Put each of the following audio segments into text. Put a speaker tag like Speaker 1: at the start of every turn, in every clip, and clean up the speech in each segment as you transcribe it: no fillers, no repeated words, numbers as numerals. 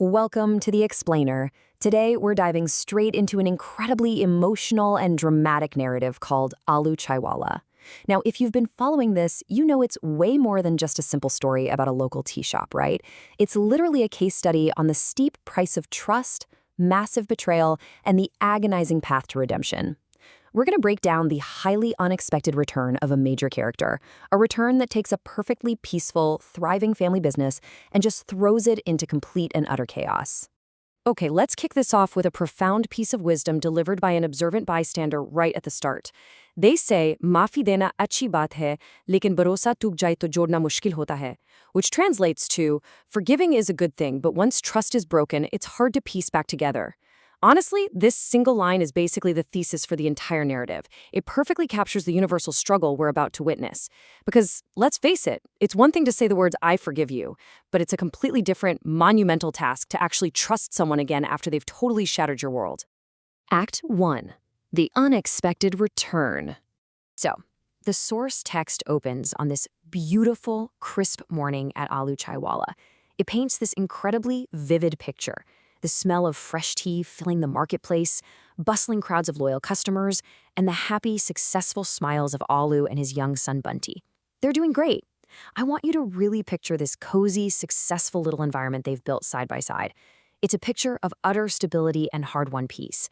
Speaker 1: Welcome to The Explainer. Today, we're diving straight into an incredibly emotional and dramatic narrative called Aloo Chaiwala. Now, if you've been following this, you know it's way more than just a simple story about a local tea shop, right? It's literally a case study on the steep price of trust, massive betrayal, and the agonizing path to redemption. We're going to break down the highly unexpected return of a major character, a return that takes a perfectly peaceful, thriving family business and just throws it into complete and utter chaos. Okay, let's kick this off with a profound piece of wisdom delivered by an observant bystander right at the start. They say, "Maafi dena achhi baat hai, lekin bharosa tuk jaye to jodna mushkil hota hai," which translates to, forgiving is a good thing, but once trust is broken, it's hard to piece back together. Honestly, this single line is basically the thesis for the entire narrative. It perfectly captures the universal struggle we're about to witness. Because, let's face it, it's one thing to say the words, "I forgive you," but it's a completely different, monumental task to actually trust someone again after they've totally shattered your world. Act 1. The Unexpected Return. So, the source text opens on this beautiful, crisp morning at Aloo Chaiwala. It paints this incredibly vivid picture. The smell of fresh tea filling the marketplace, bustling crowds of loyal customers, and the happy, successful smiles of Aloo and his young son Bunty. They're doing great. I want you to really picture this cozy, successful little environment they've built side by side. It's a picture of utter stability and hard-won peace.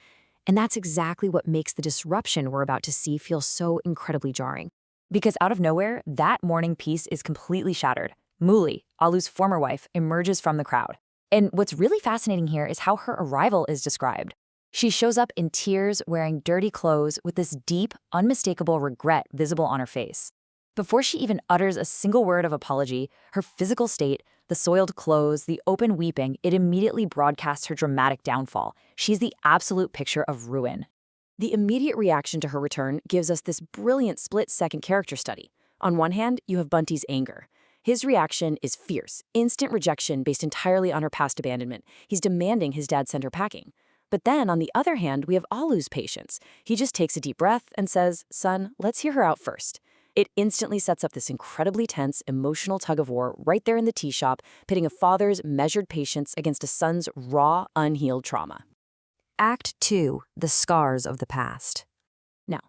Speaker 1: And that's exactly what makes the disruption we're about to see feel so incredibly jarring. Because out of nowhere, that morning peace is completely shattered. Muli, Aloo's former wife, emerges from the crowd. And what's really fascinating here is how her arrival is described. She shows up in tears, wearing dirty clothes, with this deep, unmistakable regret visible on her face. Before she even utters a single word of apology, her physical state, the soiled clothes, the open weeping, it immediately broadcasts her dramatic downfall. She's the absolute picture of ruin. The immediate reaction to her return gives us this brilliant split-second character study. On one hand, you have Bunty's anger. His reaction is fierce, instant rejection based entirely on her past abandonment. He's demanding his dad send her packing. But then, on the other hand, we have Aloo's patience. He just takes a deep breath and says, "Son, let's hear her out first." It instantly sets up this incredibly tense, emotional tug-of-war right there in the tea shop, pitting a father's measured patience against a son's raw, unhealed trauma. Act 2. The Scars of the Past. Now,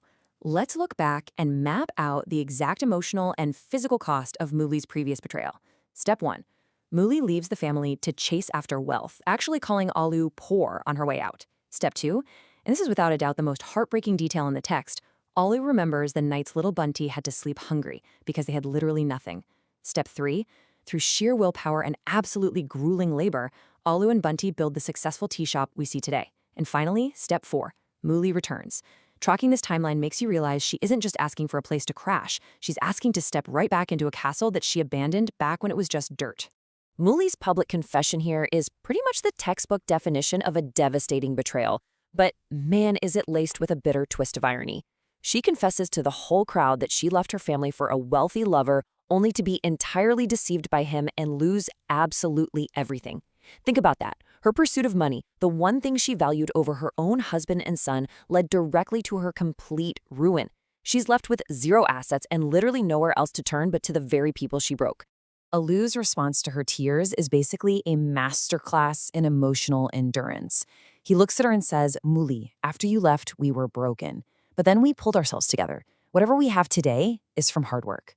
Speaker 1: let's look back and map out the exact emotional and physical cost of Muli's previous betrayal. Step 1. Muli leaves the family to chase after wealth, actually calling Aloo poor on her way out. Step 2, and this is without a doubt the most heartbreaking detail in the text, Aloo remembers the nights little Bunty had to sleep hungry because they had literally nothing. Step 3, through sheer willpower and absolutely grueling labor, Aloo and Bunty build the successful tea shop we see today. And finally, Step 4, Muli returns. Tracking this timeline makes you realize she isn't just asking for a place to crash. She's asking to step right back into a castle that she abandoned back when it was just dirt. Muli's public confession here is pretty much the textbook definition of a devastating betrayal. But man, is it laced with a bitter twist of irony. She confesses to the whole crowd that she left her family for a wealthy lover only to be entirely deceived by him and lose absolutely everything. Think about that. Her pursuit of money, the one thing she valued over her own husband and son, led directly to her complete ruin. She's left with zero assets and literally nowhere else to turn but to the very people she broke. Aloo's response to her tears is basically a masterclass in emotional endurance. He looks at her and says, "Muli, after you left, we were broken. But then we pulled ourselves together. Whatever we have today is from hard work."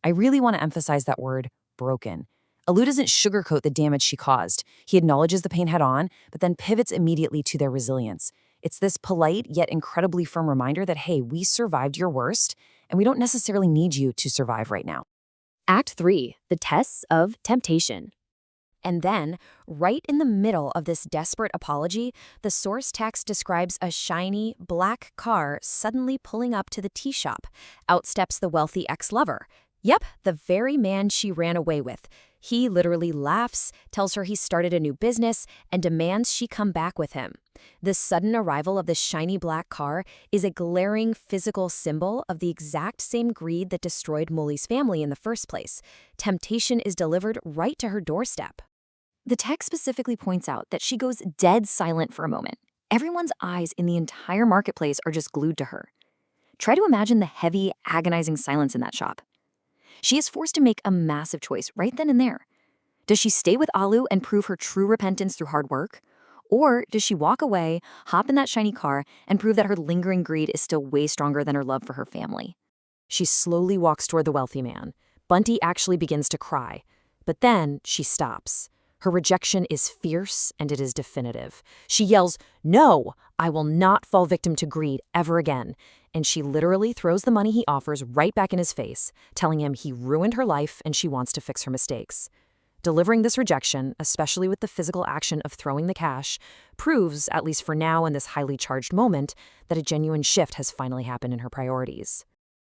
Speaker 1: I really want to emphasize that word, broken. Aloo doesn't sugarcoat the damage she caused. He acknowledges the pain head on, but then pivots immediately to their resilience. It's this polite yet incredibly firm reminder that, hey, we survived your worst, and we don't necessarily need you to survive right now. Act 3. The Tests of Temptation. And then, right in the middle of this desperate apology, the source text describes a shiny, black car suddenly pulling up to the tea shop. Out steps the wealthy ex-lover. Yep, the very man she ran away with. He literally laughs, tells her he started a new business, and demands she come back with him. The sudden arrival of the shiny black car is a glaring physical symbol of the exact same greed that destroyed Muli's family in the first place. Temptation is delivered right to her doorstep. The text specifically points out that she goes dead silent for a moment. Everyone's eyes in the entire marketplace are just glued to her. Try to imagine the heavy, agonizing silence in that shop. She is forced to make a massive choice right then and there. Does she stay with Alu and prove her true repentance through hard work? Or does she walk away, hop in that shiny car, and prove that her lingering greed is still way stronger than her love for her family? She slowly walks toward the wealthy man. Bunty actually begins to cry, but then she stops. Her rejection is fierce and it is definitive. She yells, "No, I will not fall victim to greed ever again." And she literally throws the money he offers right back in his face, telling him he ruined her life and she wants to fix her mistakes. Delivering this rejection, especially with the physical action of throwing the cash, proves, at least for now in this highly charged moment, that a genuine shift has finally happened in her priorities.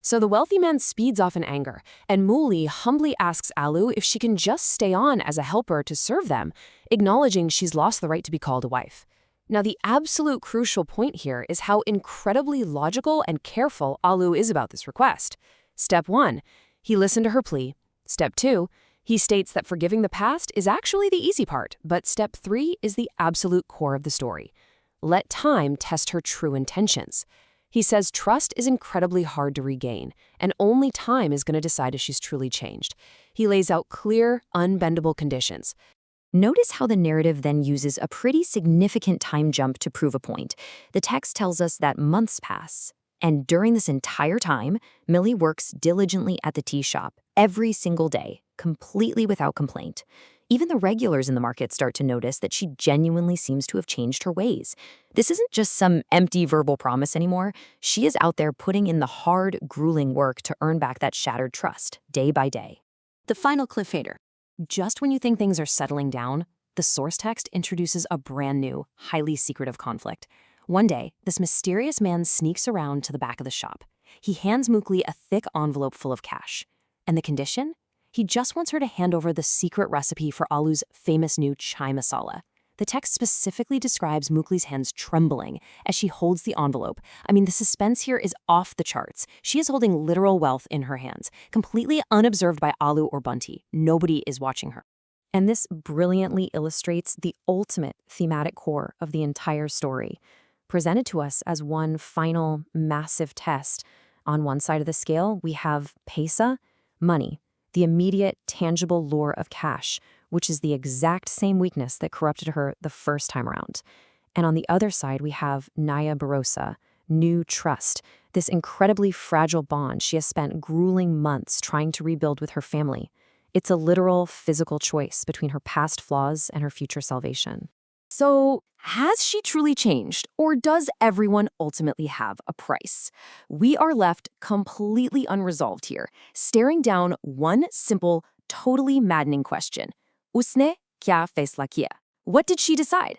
Speaker 1: So the wealthy man speeds off in anger, and Muli humbly asks Alu if she can just stay on as a helper to serve them, acknowledging she's lost the right to be called a wife. Now, the absolute crucial point here is how incredibly logical and careful Alu is about this request. Step 1, he listened to her plea. Step 2, he states that forgiving the past is actually the easy part, but step 3 is the absolute core of the story. Let time test her true intentions. He says trust is incredibly hard to regain, and only time is going to decide if she's truly changed. He lays out clear, unbendable conditions. Notice how the narrative then uses a pretty significant time jump to prove a point. The text tells us that months pass, and during this entire time, Millie works diligently at the tea shop every single day, completely without complaint. Even the regulars in the market start to notice that she genuinely seems to have changed her ways. This isn't just some empty verbal promise anymore. She is out there putting in the hard, grueling work to earn back that shattered trust, day by day. The final cliffhanger. Just when you think things are settling down, the source text introduces a brand new, highly secretive conflict. One day, this mysterious man sneaks around to the back of the shop. He hands Mukli a thick envelope full of cash. And the condition? He just wants her to hand over the secret recipe for Alu's famous new chai masala. The text specifically describes Mukli's hands trembling as she holds the envelope. I mean, the suspense here is off the charts. She is holding literal wealth in her hands, completely unobserved by Alu or Bunty. Nobody is watching her. And this brilliantly illustrates the ultimate thematic core of the entire story, presented to us as one final, massive test. On one side of the scale, we have Pesa, money, the immediate, tangible lure of cash, which is the exact same weakness that corrupted her the first time around. And on the other side, we have Naya Barosa, new trust, this incredibly fragile bond she has spent grueling months trying to rebuild with her family. It's a literal, physical choice between her past flaws and her future salvation. So, has she truly changed, or does everyone ultimately have a price? We are left completely unresolved here, staring down one simple, totally maddening question. Usne kya faisla kiya? What did she decide?